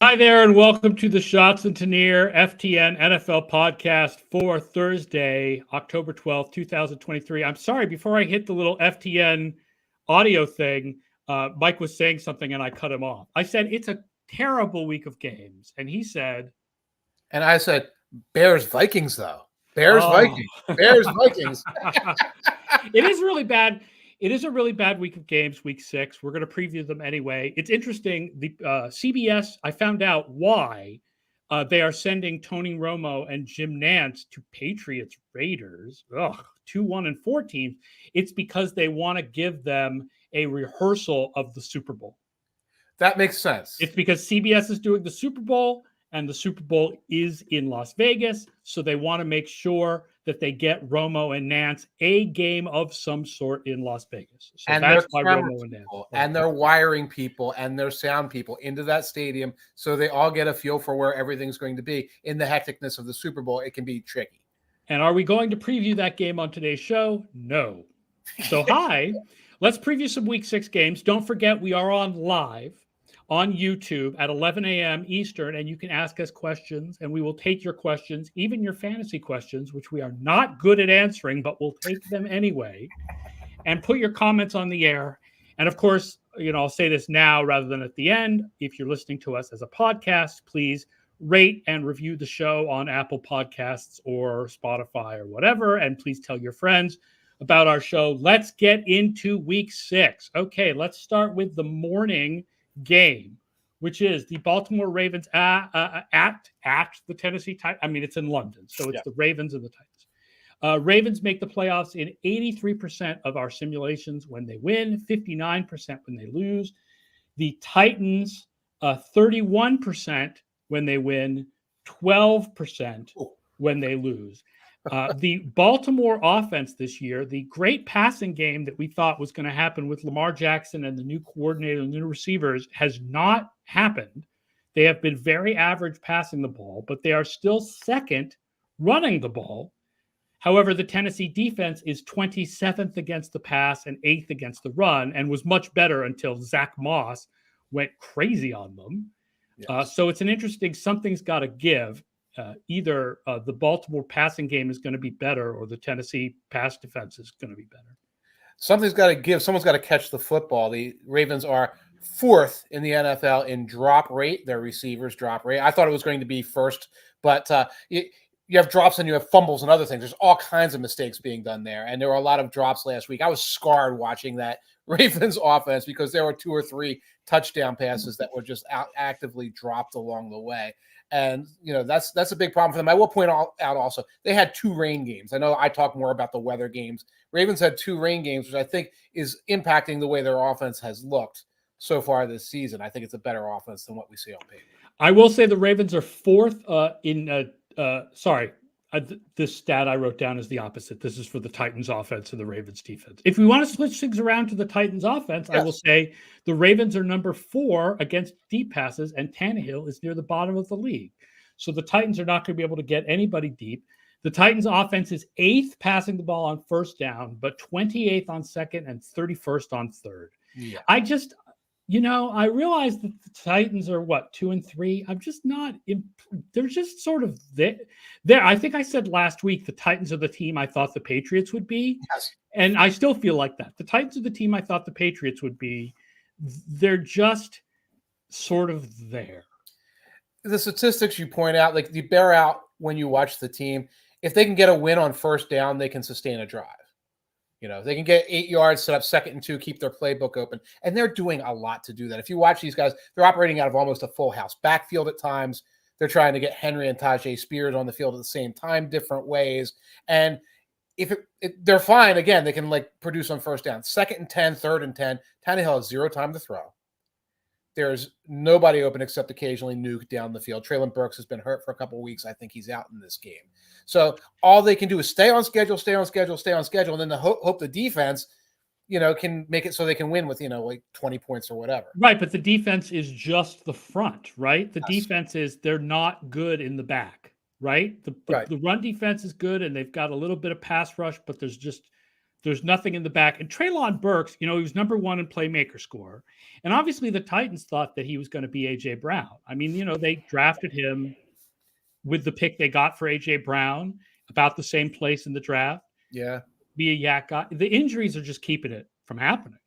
Hi there, and welcome to the Schatz and Tanier FTN NFL podcast for Thursday, October 12th, 2023. I'm sorry, before I hit the little FTN audio thing, Mike was saying something and I cut him off. I said, it's a terrible week of games. And he said, And I said, Bears Vikings, though. Oh. Bears Vikings. It is really bad. It is a really bad week of games, week 6. We're going to preview them anyway. It's interesting. The CBS, I found out why they are sending Tony Romo and Jim Nantz to Patriots Raiders. 2-1-4 teams. It's because they want to give them a rehearsal of the Super Bowl. That makes sense. It's because CBS is doing the Super Bowl, and the Super Bowl is in Las Vegas, so they want to make sure that they get Romo and Nantz a game of some sort in Las Vegas. So and that's why Romo and Nantz. And they're wiring people and their sound people into that stadium so they all get a feel for where everything's going to be. In the hecticness of the Super Bowl, it can be tricky. And are we going to preview that game on today's show? No. So hi, let's preview some Week 6 games. Don't forget, we are on live on YouTube at 11 a.m. Eastern, and you can ask us questions, and we will take your questions, even your fantasy questions, which we are not good at answering, but we'll take them anyway, and put your comments on the air. And of course, I'll say this now rather than at the end. If you're listening to us as a podcast, please rate and review the show on Apple Podcasts or Spotify or whatever, and please tell your friends about our show. Let's get into Week 6. Okay, let's start with the morning game, which is the Baltimore Ravens at the Tennessee Titans. I mean, it's in London, so it's the Ravens and the Titans. Ravens make the playoffs in 83% of our simulations when they win, 59% when they lose. The Titans, 31% when they win, 12% when they lose. The Baltimore offense this year, the great passing game that we thought was going to happen with Lamar Jackson and the new coordinator and the new receivers, has not happened. They have been very average passing the ball, but they are still second running the ball. However, the Tennessee defense is 27th against the pass and 8th against the run, and was much better until Zach Moss went crazy on them. Yes. So it's an interesting, something's got to give. Either the Baltimore passing game is going to be better, or the Tennessee pass defense is going to be better. Something's got to give. Someone's got to catch the football. The Ravens are 4th in the NFL in drop rate, their receivers drop rate. I thought it was going to be first, but you have drops and you have fumbles and other things. There's all kinds of mistakes being done there, and there were a lot of drops last week. I was scarred watching that Ravens offense because there were 2 or 3 touchdown passes that were just actively dropped along the way. And, that's a big problem for them. I will point out also, they had 2 rain games. I know I talk more about the weather games. Ravens had 2 rain games, which I think is impacting the way their offense has looked so far this season. I think it's a better offense than what we see on paper. I will say the Ravens are 4th this stat I wrote down is the opposite. This is for the Titans offense and the Ravens defense. If we want to switch things around to the Titans offense, yes, I will say the Ravens are number 4 against deep passes, and Tannehill is near the bottom of the league. So the Titans are not going to be able to get anybody deep. The Titans offense is 8th passing the ball on first down, but 28th on second and 31st on third. Yeah. I realize that the Titans are 2-3. I'm just not. They're just sort of there. I think I said last week the Titans are the team I thought the Patriots would be, yes, and I still feel like that. The Titans are the team I thought the Patriots would be. They're just sort of there. The statistics you point out, like you bear out when you watch the team. If they can get a win on first down, they can sustain a drive. They can get 8 yards, set up 2nd and 2, keep their playbook open. And they're doing a lot to do that. If you watch these guys, they're operating out of almost a full house backfield at times. They're trying to get Henry and Tajay Spears on the field at the same time, different ways. And if they're fine, again, they can produce on first down. 2nd and 10, 3rd and 10. Tannehill has 0 time to throw. There's nobody open except occasionally Nuke down the field. Treylon Burks has been hurt for a couple of weeks. I think he's out in this game. So all they can do is stay on schedule, and then hope the defense, can make it so they can win with, 20 points or whatever. Right, but the defense is just the front, right? The defense is, they're not good in the back, right? The run defense is good, and they've got a little bit of pass rush, but there's There's nothing in the back. And Treylon Burks, he was number 1 in playmaker score. And obviously the Titans thought that he was going to be A.J. Brown. I mean, they drafted him with the pick they got for A.J. Brown, about the same place in the draft. Yeah. Be a yak guy. The injuries are just keeping it from happening.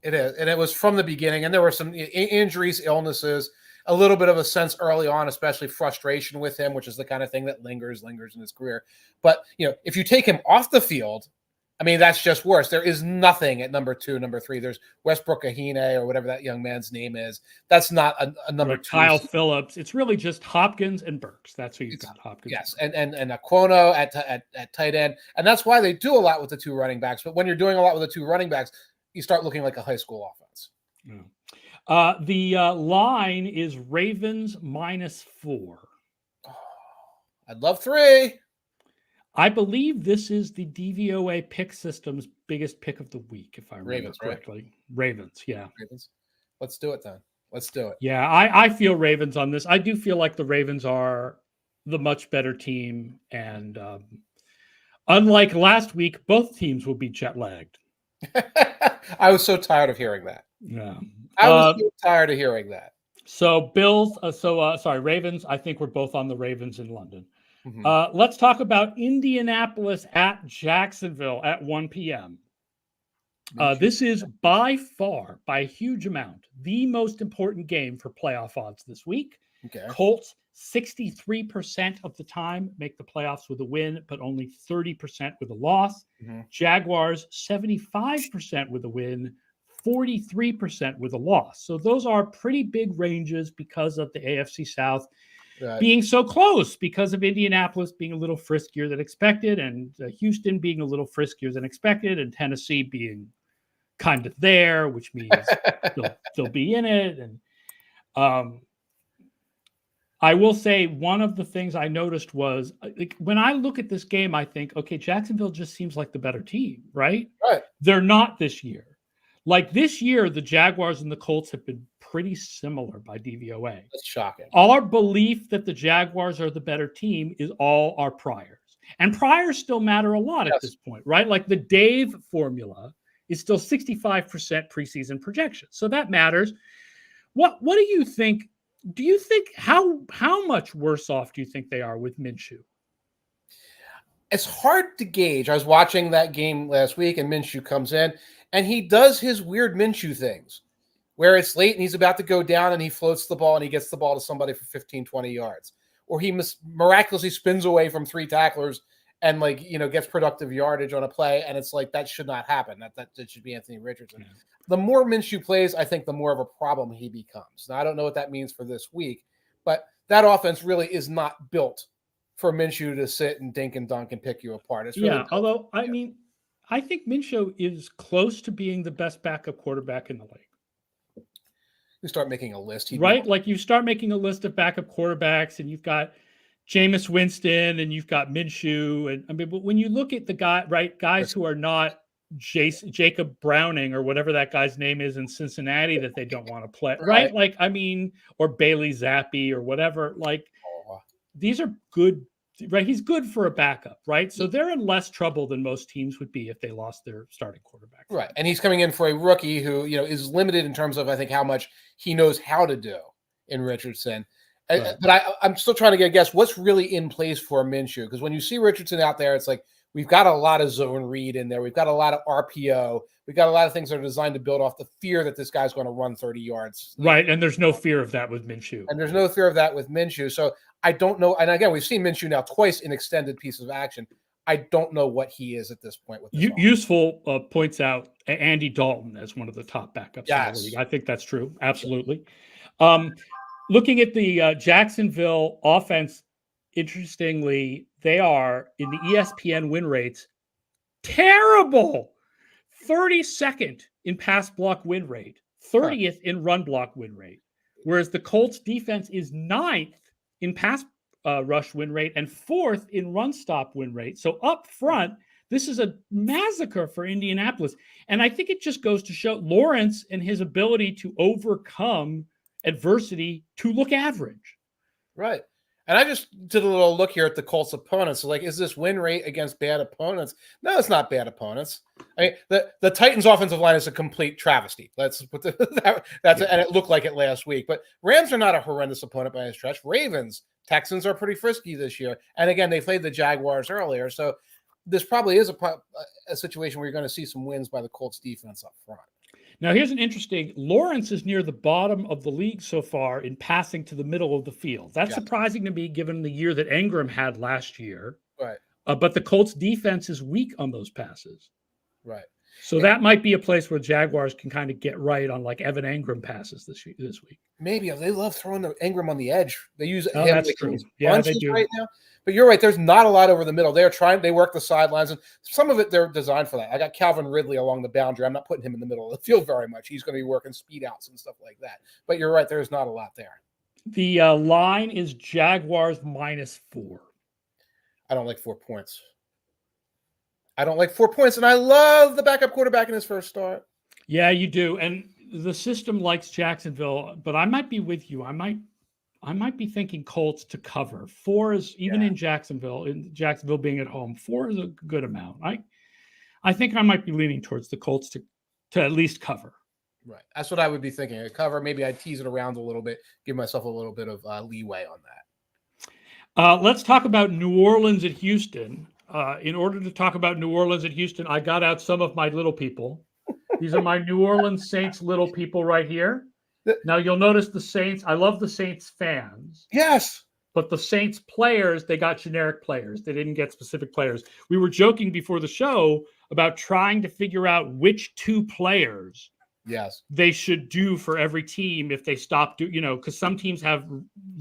It is. And it was from the beginning. And there were some injuries, illnesses, a little bit of a sense early on, especially frustration with him, which is the kind of thing that lingers in his career. But, if you take him off the field, I mean, that's just worse. There is nothing at number 2, number 3. There's Westbrook Ahine or whatever that young man's name is. That's not a number 2. Kyle Phillips. It's really just Hopkins and Burks. That's who you've got, Hopkins. Yes, and Aquono at tight end. And that's why they do a lot with the 2 running backs. But when you're doing a lot with the 2 running backs, you start looking like a high school offense. Yeah. The line is Ravens -4. Oh, I'd love 3. I believe this is the DVOA pick system's biggest pick of the week, if I remember correctly. Right? Ravens, yeah. Ravens. Let's do it then. Let's do it. Yeah, I feel Ravens on this. I do feel like the Ravens are the much better team. And unlike last week, both teams will be jet-lagged. I was so tired of hearing that. Yeah. I was so tired of hearing that. So Ravens. I think we're both on the Ravens in London. Mm-hmm. Let's talk about Indianapolis at Jacksonville at 1 p.m. This is by far, by a huge amount, the most important game for playoff odds this week. Okay. Colts, 63% of the time make the playoffs with a win, but only 30% with a loss. Mm-hmm. Jaguars, 75% with a win, 43% with a loss. So those are pretty big ranges because of the AFC South being so close, because of Indianapolis being a little friskier than expected, and Houston being a little friskier than expected, and Tennessee being kind of there, which means they'll be in it. And I will say one of the things I noticed was, like, when I look at this game, I think, okay, Jacksonville just seems like the better team, right? Right. They're not this year. Like this year, the Jaguars and the Colts have been pretty similar by DVOA. That's shocking. Our belief that the Jaguars are the better team is all our priors. And priors still matter a lot at this point, right? Like the Dave formula is still 65% preseason projection. So that matters. What do you think? Do you think how much worse off do you think they are with Minshew? It's hard to gauge. I was watching that game last week, and Minshew comes in, and he does his weird Minshew things where it's late and he's about to go down and he floats the ball and he gets the ball to somebody for 15, 20 yards. Or he miraculously spins away from 3 tacklers and gets productive yardage on a play. And it's like, that should not happen. That should be Anthony Richardson. Yeah. The more Minshew plays, I think the more of a problem he becomes. Now, I don't know what that means for this week, but that offense really is not built for Minshew to sit and dink and dunk and pick you apart. It's really although, I mean, I think Minshew is close to being the best backup quarterback in the league. You start making a list. Right? Like you start making a list of backup quarterbacks, and you've got Jameis Winston and you've got Minshew. And I mean, but when you look at the guys who are not Jacob Browning or whatever that guy's name is in Cincinnati that they don't want to play, right? Like, I mean, or Bailey Zappi or whatever, these are good, right? He's good for a backup, right? So they're in less trouble than most teams would be if they lost their starting quarterback. Right. And he's coming in for a rookie who, is limited in terms of, I think, how much he knows how to do in Richardson. Right. But I'm still trying to get a guess what's really in place for Minshew. Because when you see Richardson out there, it's like, we've got a lot of zone read in there. We've got a lot of RPO. We've got a lot of things that are designed to build off the fear that this guy's going to run 30 yards. Right. And there's no fear of that with Minshew. So I don't know. And again, we've seen Minshew now twice in extended pieces of action. I don't know what he is at this point. With this Useful points out Andy Dalton as one of the top backups. Yes. In the league. I think that's true. Absolutely. Looking at the Jacksonville offense, interestingly, they are in the ESPN win rates terrible. 32nd in pass block win rate, 30th in run block win rate, whereas the Colts defense is 9th in pass rush win rate and 4th in run stop win rate. So up front, this is a massacre for Indianapolis. And I think it just goes to show Lawrence and his ability to overcome adversity to look average. Right. And I just did a little look here at the Colts opponents. So like, is this win rate against bad opponents? No, it's not bad opponents. I mean, the Titans offensive line is a complete travesty. Let's put and it looked like it last week. But Rams are not a horrendous opponent by any stretch. Ravens, Texans are pretty frisky this year. And again, they played the Jaguars earlier. So this probably is a situation where you're going to see some wins by the Colts defense up front. Now, here's an interesting, Lawrence is near the bottom of the league so far in passing to the middle of the field. That's surprising to me given the year that Ingram had last year. Right. But the Colts defense is weak on those passes. Right. So that might be a place where Jaguars can kind of get right on like Evan Ingram passes this week. Maybe they love throwing the Ingram on the edge. They use him that's true. Yeah, they do right now. But you're right. There's not a lot over the middle. They work the sidelines, and some of it they're designed for that. I got Calvin Ridley along the boundary. I'm not putting him in the middle of the field very much. He's going to be working speed outs and stuff like that. But you're right. There's not a lot there. The line is Jaguars -4. I don't like 4 points. And I love the backup quarterback in his first start. Yeah, you do. And the system likes Jacksonville, but I might be with you. I might be thinking Colts to cover. 4 is even in Jacksonville being at home. 4 is a good amount. I think I might be leaning towards the Colts to at least cover. Right. That's what I would be thinking. A cover, maybe I'd tease it around a little bit, give myself a little bit of leeway on that. Let's talk about New Orleans at Houston. In order to talk about New Orleans at Houston, I got out some of my little people. These are my New Orleans Saints little people right here. Now, you'll notice the Saints. I love the Saints fans. Yes. But the Saints players, they got generic players. They didn't get specific players. We were joking before the show about trying to figure out which 2 players they should do for every team if they stop because some teams have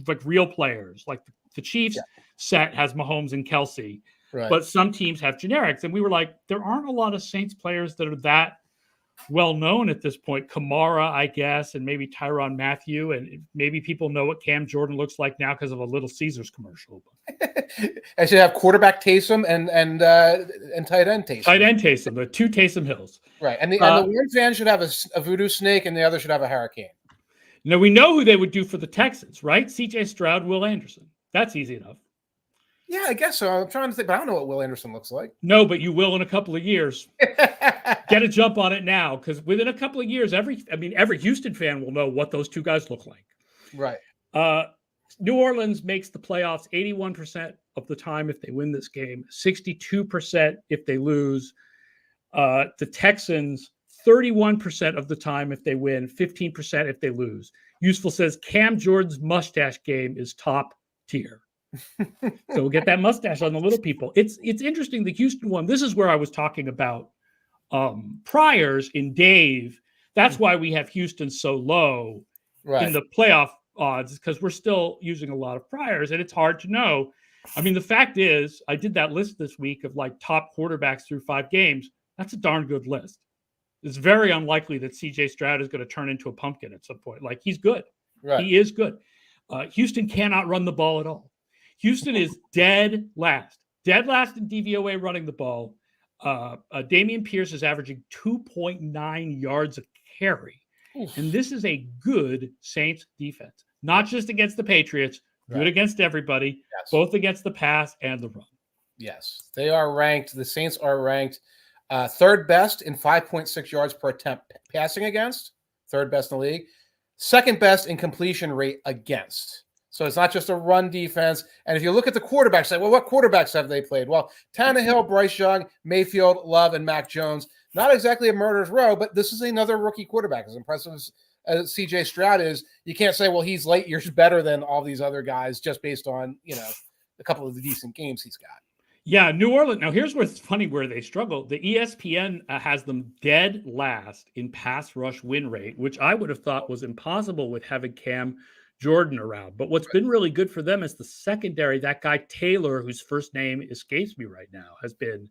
like real players. Like the Chiefs set has Mahomes and Kelsey. Right. But some teams have generics. And we were like, there aren't a lot of Saints players that are that well known at this point. Kamara, I guess, and maybe Tyrann Mathieu, and maybe people know what Cam Jordan looks like now because of a Little Caesars commercial. I should have quarterback Taysom and tight end Taysom. Tight end Taysom, the 2 Taysom Hills. Right, and the one fan should have a voodoo snake, and the other should have a hurricane. Now we know who they would do for the Texans, right? C.J. Stroud, Will Anderson. That's easy enough. Yeah, I guess so. I'm trying to think, but I don't know what Will Anderson looks like. No, but you will in a couple of years. Get a jump on it now, because within a couple of years, every Houston fan will know what those 2 guys look like. Right. New Orleans makes the playoffs 81% of the time if they win this game, 62% if they lose. The Texans, 31% of the time if they win, 15% if they lose. Useful says Cam Jordan's mustache game is top tier. So we'll get that mustache on the little people. It's interesting. The Houston one, this is where I was talking about priors in Dave. That's why we have Houston so low in the playoff odds, because we're still using a lot of priors, and it's hard to know. I mean, the fact is, I did that list this week of like top quarterbacks through 5 games. That's a darn good list. It's very unlikely that CJ Stroud is going to turn into a pumpkin at some point. Like, he's good. Right. He is good. Houston cannot run the ball at all. Houston is dead last in DVOA running the ball. Dameon Pierce is averaging 2.9 yards a carry. Oof. And this is a good Saints defense, not just against the Patriots, good against everybody, both against the pass and the run. Yes, they are ranked. The Saints are ranked 3rd best in 5.6 yards per attempt passing against, 3rd best in the league, 2nd best in completion rate against. So it's not just a run defense. And if you look at the quarterbacks, say, well, what quarterbacks have they played? Well, Tannehill, Bryce Young, Mayfield, Love, and Mac Jones. Not exactly a murderer's row, but this is another rookie quarterback. As impressive as C.J. Stroud is, you can't say, well, he's light years better than all these other guys just based on, a couple of the decent games he's got. Yeah, New Orleans. Now, here's what's funny where they struggle. The ESPN has them dead last in pass rush win rate, which I would have thought was impossible with having Cam Jordan around. But what's been really good for them is the secondary. That guy Taylor, whose first name escapes me right now, has been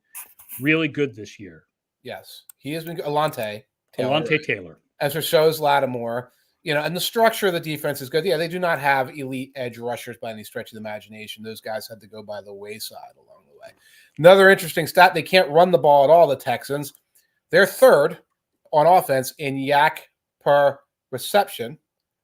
really good this year. Yes, he has been Alontae Taylor. As it shows Lattimore, and the structure of the defense is good. Yeah, they do not have elite edge rushers by any stretch of the imagination. Those guys had to go by the wayside along the way. Another interesting stat, they can't run the ball at all, the Texans. They're 3rd on offense in yak per reception.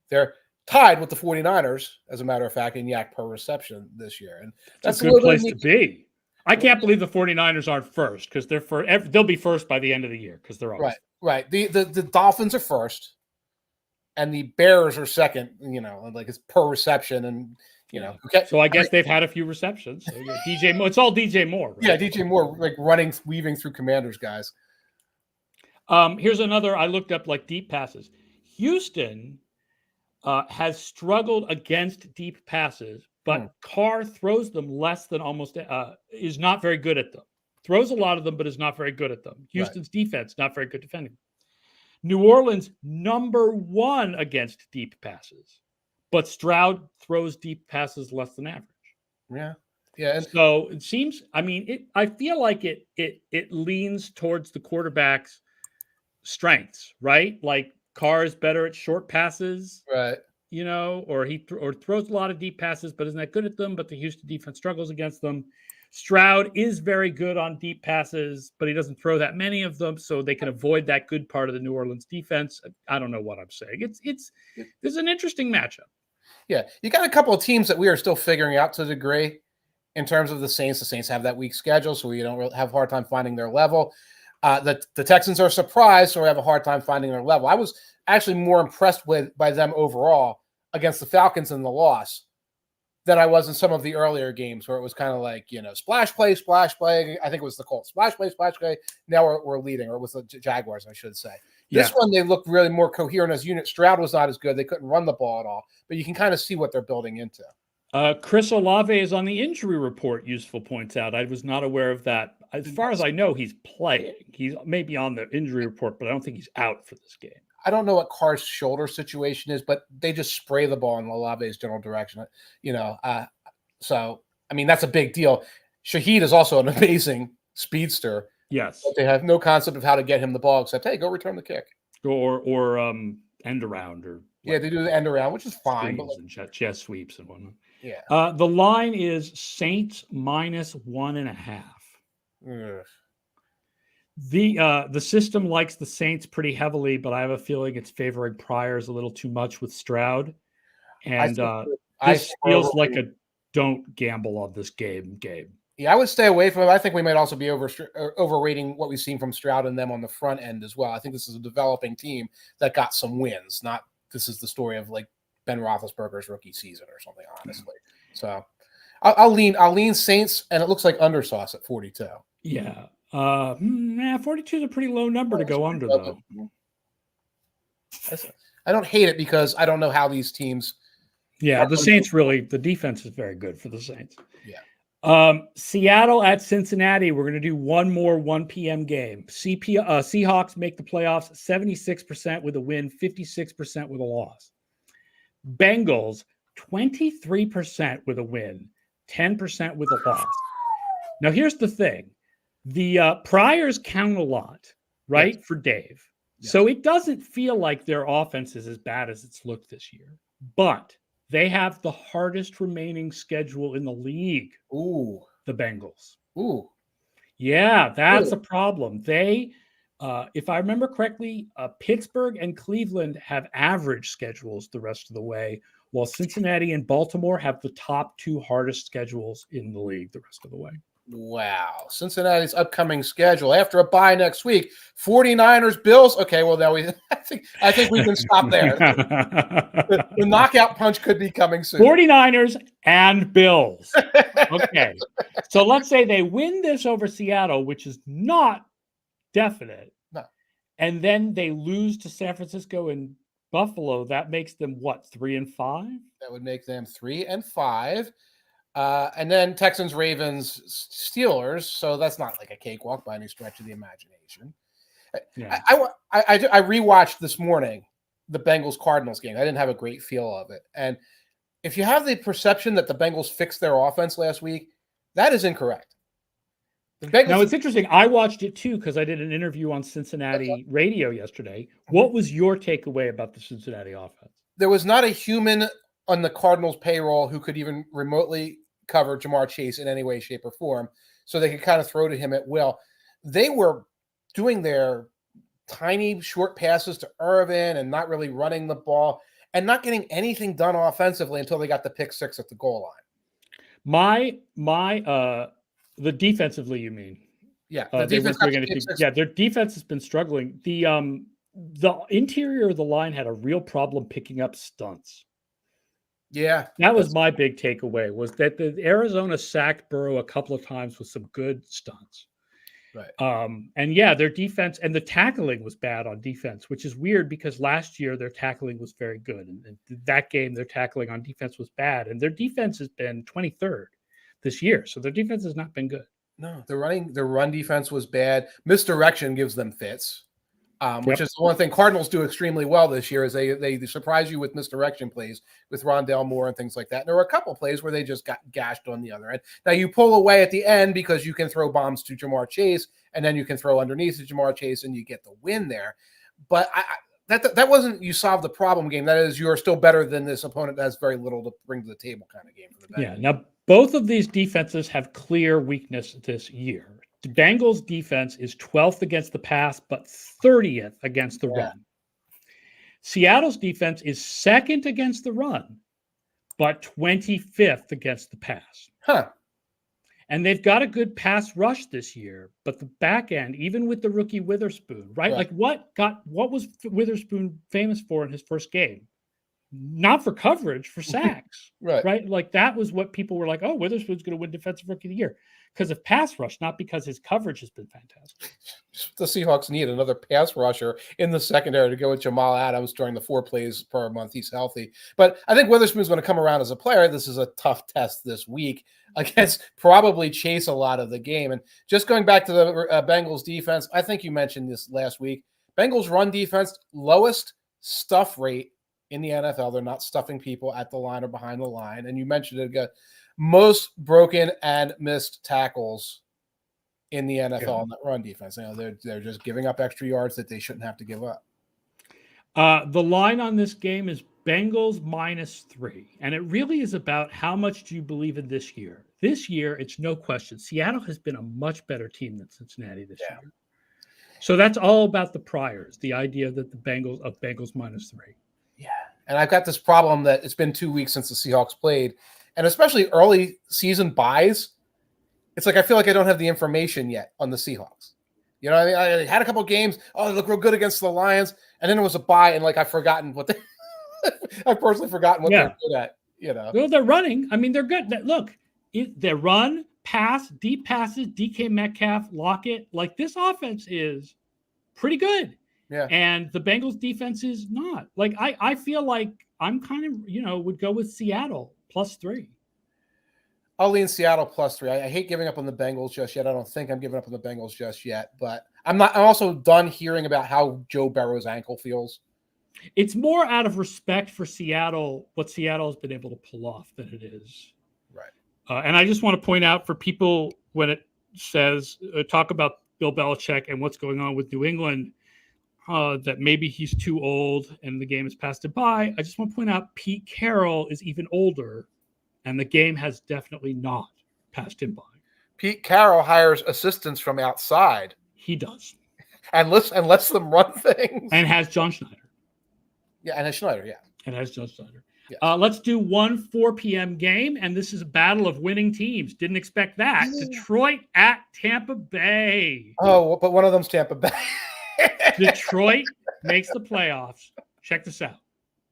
They're tied with the 49ers, as a matter of fact, in yak per reception this year. And that's a good place to be. I can't believe the 49ers aren't first because they'll be first by the end of the year because they're always right. The Dolphins are first, and the Bears are second. Like it's per reception, and Okay. So I guess they've had a few receptions. So yeah, DJ Moore. It's all DJ Moore. Right? Yeah, DJ Moore, like weaving through Commanders guys. Here's another. I looked up like deep passes. Houston has struggled against deep passes, but Carr throws them less than almost. Is not very good at them. Throws a lot of them, but is not very good at them. Houston's defense not very good defending. New Orleans #1 against deep passes, but Stroud throws deep passes less than average. Yeah. Yeah. And so it seems, I feel like it leans towards the quarterback's strengths, right? Like Carr is better at short passes, right? Or he throws a lot of deep passes, but isn't that good at them. But the Houston defense struggles against them. Stroud is very good on deep passes, but he doesn't throw that many of them, so they can avoid that good part of the New Orleans defense. I don't know what I'm saying. There's an interesting matchup. Yeah, you got a couple of teams that we are still figuring out to a degree. In terms of the Saints have that weak schedule, so we don't really have a hard time finding their level. The Texans are surprised, so we have a hard time finding their level. I was actually more impressed by them overall against the Falcons in the loss than I was in some of the earlier games where it was kind of like, splash play. I think it was the Colts. Splash play. Now we're leading, or it was the Jaguars, I should say. This one, they looked really more coherent as unit. Stroud was not as good. They couldn't run the ball at all, but you can kind of see what they're building into. Chris Olave is on the injury report, Useful points out. I was not aware of that. As far as I know, he's playing. He's maybe on the injury report, but I don't think he's out for this game. I don't know what Carr's shoulder situation is, but they just spray the ball in Olave's general direction. So, that's a big deal. Shaheed is also an amazing speedster. Yes. But they have no concept of how to get him the ball except, hey, go return the kick. Or end around. Yeah, they do the end around, which is fine. But and chest sweeps and whatnot. Yeah. The line is Saints -1.5. Ugh. The system likes the Saints pretty heavily, but I have a feeling it's favoring Pryor's a little too much with Stroud. And this feels like a don't gamble on this game. Yeah, I would stay away from it. I think we might also be overrating what we've seen from Stroud and them on the front end as well. I think this is a developing team that got some wins. This is the story of like Ben Roethlisberger's rookie season or something, honestly. So I'll lean Saints, and it looks like undersauce at 42. Yeah. 42 is a pretty low number to go under, though. I don't hate it because I don't know how these teams. Yeah, the Saints the defense is very good for the Saints. Yeah. Seattle at Cincinnati. We're going to do one more 1 p.m. game. Seahawks make the playoffs 76% with a win, 56% with a loss. Bengals 23% with a win, 10% with a loss. Now, here's the thing. The Priors count a lot, right, for Dave. Yes. So it doesn't feel like their offense is as bad as it's looked this year. But they have the hardest remaining schedule in the league. Ooh. The Bengals. Ooh. Yeah, that's a problem. They, if I remember correctly, Pittsburgh and Cleveland have average schedules the rest of the way, while Cincinnati and Baltimore have the top 2 hardest schedules in the league the rest of the way. Wow. Cincinnati's upcoming schedule after a bye next week. 49ers, Bills. Okay, well, now I think we can stop there. the knockout punch could be coming soon. 49ers and Bills. Okay. So let's say they win this over Seattle, which is not definite. No. And then they lose to San Francisco and Buffalo. That makes them what, 3-5? That would make them 3-5. And then Texans, Ravens, Steelers. So that's not like a cakewalk by any stretch of the imagination. Yeah. I rewatched this morning the Bengals Cardinals game. I didn't have a great feel of it. And if you have the perception that the Bengals fixed their offense last week, that is incorrect. Now, it's interesting. I watched it too because I did an interview on Cincinnati radio yesterday. What was your takeaway about the Cincinnati offense? There was not a human on the Cardinals payroll who could even remotely cover Jamar Chase in any way, shape, or form, so they could kind of throw to him at will. They were doing their tiny short passes to Irvin and not really running the ball. and not getting anything done offensively until they got the pick 6 at the goal line. The defensively, you mean? Yeah, They weren't doing anything. Yeah, their defense has been struggling. The interior of the line had a real problem picking up stunts. Yeah, that was my big takeaway, was that the Arizona sacked Burrow a couple of times with some good stunts. Right. And yeah, their defense and the tackling was bad on defense, which is weird because last year their tackling was very good. And that game, their tackling on defense was bad. And their defense has been 23rd this year. So their defense has not been good. No, their run defense was bad. Misdirection gives them fits, which is the one thing Cardinals do extremely well this year, is they surprise you with misdirection plays with Rondale Moore and things like that. And there were a couple plays where they just got gashed on the other end. Now you pull away at the end because you can throw bombs to Jamar Chase, and then you can throw underneath to Jamar Chase, and you get the win there. But that wasn't you solve the problem game. That is, you are still better than this opponent that has very little to bring to the table kind of game for the Bengals. Yeah. Now both of these defenses have clear weakness this year. The Bengals defense is 12th against the pass, but 30th against the run. Seattle's defense is 2nd against the run, but 25th against the pass. And they've got a good pass rush this year, but the back end, even with the rookie Witherspoon, right? Like what was Witherspoon famous for in his first game? Not for coverage, for sacks, right? Like that was what people were like, oh, Witherspoon's going to win Defensive Rookie of the Year because of pass rush, not because his coverage has been fantastic. The Seahawks need another pass rusher in the secondary to go with Jamal Adams during the 4 plays per month he's healthy. But I think Witherspoon's going to come around as a player. This is a tough test this week against probably Chase a lot of the game. And just going back to the Bengals defense, I think you mentioned this last week. Bengals run defense, lowest stuff rate in the NFL. They're not stuffing people at the line or behind the line. And you mentioned it again, most broken and missed tackles in the NFL in that run defense. You know, they're just giving up extra yards that they shouldn't have to give up. The line on this game is Bengals -3. And it really is about how much do you believe in this year? This year, it's no question. Seattle has been a much better team than Cincinnati this year. So that's all about the priors, the idea that the Bengals -3. Yeah. And I've got this problem that it's been 2 weeks since the Seahawks played, and especially early season buys. It's like I feel like I don't have the information yet on the Seahawks. You know, I had a couple of games. Oh, they look real good against the Lions, and then it was a bye, and like I've forgotten what I've personally forgotten what they're good at. You know, well, they're running. I mean, they're good. Look, they run, pass, deep passes, DK Metcalf, Lockett. Like this offense is pretty good. Yeah. And the Bengals defense is not. Like I feel like I'm kind of, would go with Seattle +3. I'll lean Seattle +3. I hate giving up on the Bengals just yet. I don't think I'm giving up on the Bengals just yet, but I'm also done hearing about how Joe Burrow's ankle feels. It's more out of respect for Seattle, what Seattle has been able to pull off, than it is. Right. And I just want to point out for people when it says talk about Bill Belichick and what's going on with New England, that maybe he's too old and the game has passed him by. I just want to point out Pete Carroll is even older, and the game has definitely not passed him by. Pete Carroll hires assistants from outside. He does. And lets them run things. And has John Schneider. Yeah, and has Schneider, yeah. And has John Schneider. Yes. Let's do one 4 p.m. game, and this is a battle of winning teams. Didn't expect that. Detroit at Tampa Bay. Oh, but one of them's Tampa Bay. Detroit makes the playoffs. Check this out.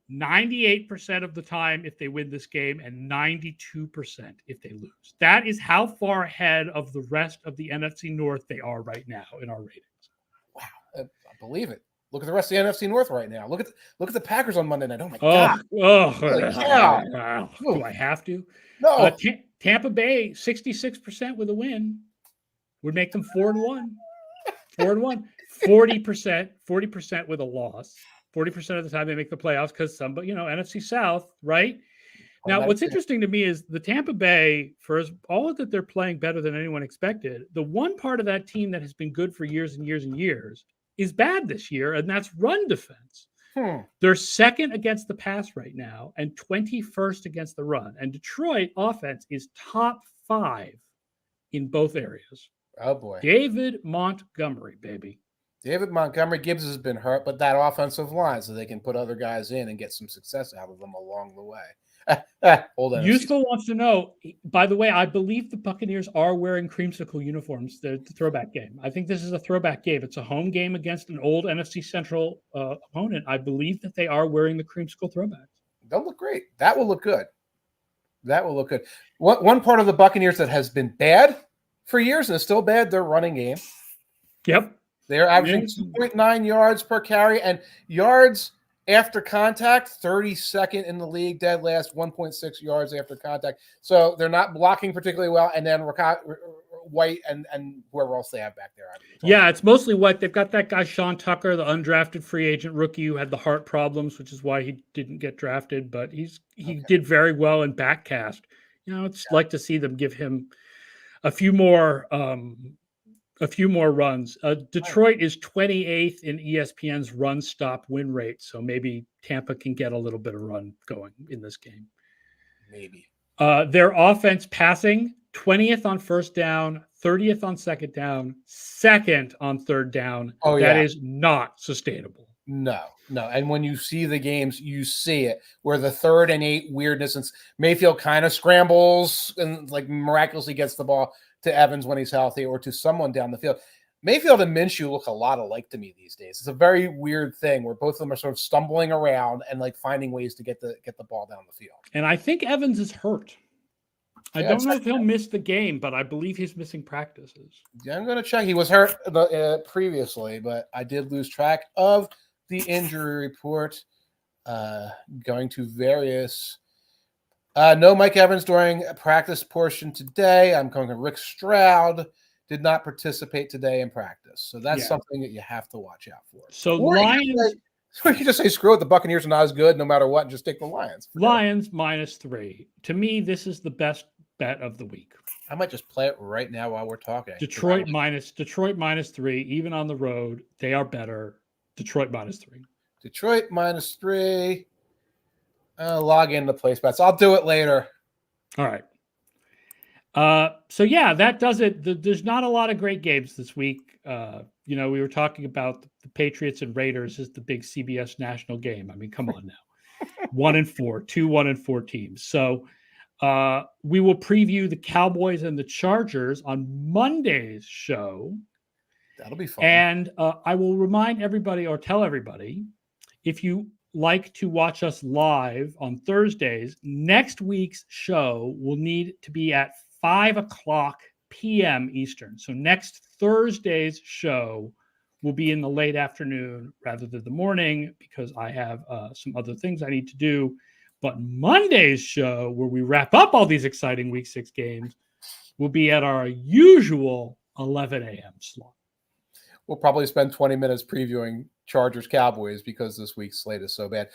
98% of the time if they win this game, and 92% if they lose. That is how far ahead of the rest of the NFC North they are right now in our ratings. Wow, I believe it. Look at the rest of the NFC North right now. Look at the Packers on Monday night. Oh my God! Yeah. Do I have to? No. Tampa Bay 66% with a win would make them 4-1. 4-1. 40% with a loss. 40% of the time they make the playoffs because NFC South, right? Now, what's interesting to me is the Tampa Bay, for all that they're playing better than anyone expected, the one part of that team that has been good for years and years and years is bad this year, and that's run defense. They're 2nd against the pass right now and 21st against the run. And Detroit offense is top 5 in both areas. Oh, boy. David Montgomery, baby. David Montgomery Gibbs has been hurt, but that offensive line, so they can put other guys in and get some success out of them along the way. Hold on. Useful wants to know, by the way, I believe the Buccaneers are wearing creamsicle uniforms. The throwback game. I think this is a throwback game. It's a home game against an old NFC Central opponent. I believe that they are wearing the creamsicle throwbacks. They'll look great. That will look good. That will look good. One part of the Buccaneers that has been bad for years and is still bad, their running game. Yep. They're averaging 2.9 yards per carry and yards after contact, 32nd in the league, dead last, 1.6 yards after contact. So they're not blocking particularly well. And then White and whoever else they have back there. Yeah, it's mostly White. They've got that guy, Sean Tucker, the undrafted free agent rookie who had the heart problems, which is why he didn't get drafted. But he did very well in backcast. It's like to see them give him a few more runs. Detroit is 28th in ESPN's run stop win rate. So maybe Tampa can get a little bit of run going in this game. Maybe. Their offense passing 20th on first down, 30th on second down, second on third down. That is not sustainable. No. And when you see the games, you see it where the 3rd and 8 weirdness and Mayfield kind of scrambles and like miraculously gets the ball to Evans when he's healthy or to someone down the field. Mayfield and Minshew look a lot alike to me these days. It's a very weird thing where both of them are sort of stumbling around and like finding ways to get the ball down the field. And I think Evans is hurt. I don't know if he'll miss the game, but I believe he's missing practices. Yeah, I'm going to check. He was hurt previously, but I did lose track of the injury report. Going to various. No Mike Evans during a practice portion today. I'm going to Rick Stroud. Did not participate today in practice. So that's something that you have to watch out for. So Lions. You can just say, screw it, the Buccaneers are not as good no matter what, and just take the Lions. Lions -3. To me, this is the best bet of the week. I might just play it right now while we're talking. Detroit -3, even on the road. They are better. Detroit -3. Detroit -3. Log in the place bets. I'll do it later. All right. So yeah, that does it. There's not a lot of great games this week. We were talking about the Patriots and Raiders is the big CBS national game. I mean, come on now. 1-4, 1-4 teams. So we will preview the Cowboys and the Chargers on Monday's show. That'll be fun. And I will remind everybody or tell everybody, if you like to watch us live on Thursdays, next week's show will need to be at 5:00 p.m. Eastern. So next Thursday's show will be in the late afternoon rather than the morning because I have some other things I need to do. But Monday's show, where we wrap up all these exciting Week 6 games, will be at our usual 11 a.m. slot. We'll probably spend 20 minutes previewing Chargers Cowboys because this week's slate is so bad.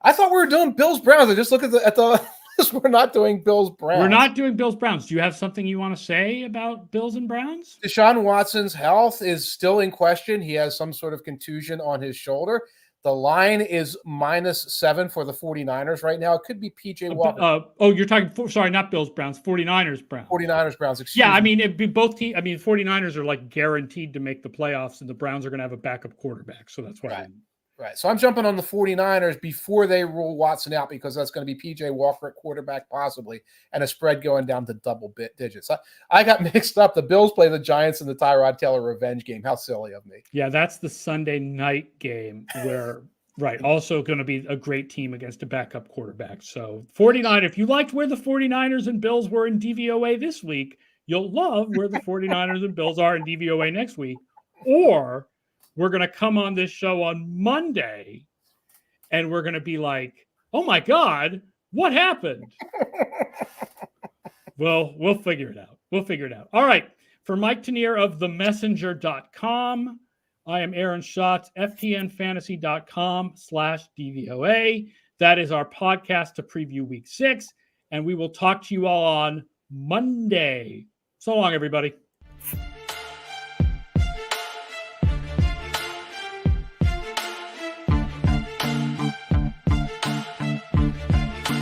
I thought we were doing Bills Browns. I just look at the we're not doing Bills Browns. We're not doing Bills Browns. Do you have something you want to say about Bills and Browns? Deshaun Watson's health is still in question. He has some sort of contusion on his shoulder. The line is -7 for the 49ers right now. It could be PJ Walker. You're talking, sorry, not Bills Browns, 49ers Browns. 49ers Browns, excuse me. I mean, it'd be both teams. I mean, 49ers are like guaranteed to make the playoffs, and the Browns are going to have a backup quarterback. So that's why. Right. So I'm jumping on the 49ers before they rule Watson out because that's going to be PJ Walker at quarterback possibly and a spread going down to double digits. I got mixed up. The Bills play the Giants in the Tyrod Taylor revenge game. How silly of me. Yeah, that's the Sunday night game where, also going to be a great team against a backup quarterback. So 49, if you liked where the 49ers and Bills were in DVOA this week, you'll love where the 49ers and Bills are in DVOA next week. Or we're going to come on this show on Monday and we're going to be like, oh my God, what happened? Well, we'll figure it out. All right. For Mike Tanier of themessenger.com, I am Aaron Schatz, ftnfantasy.com/DVOA. That is our podcast to preview Week 6. And we will talk to you all on Monday. So long, everybody.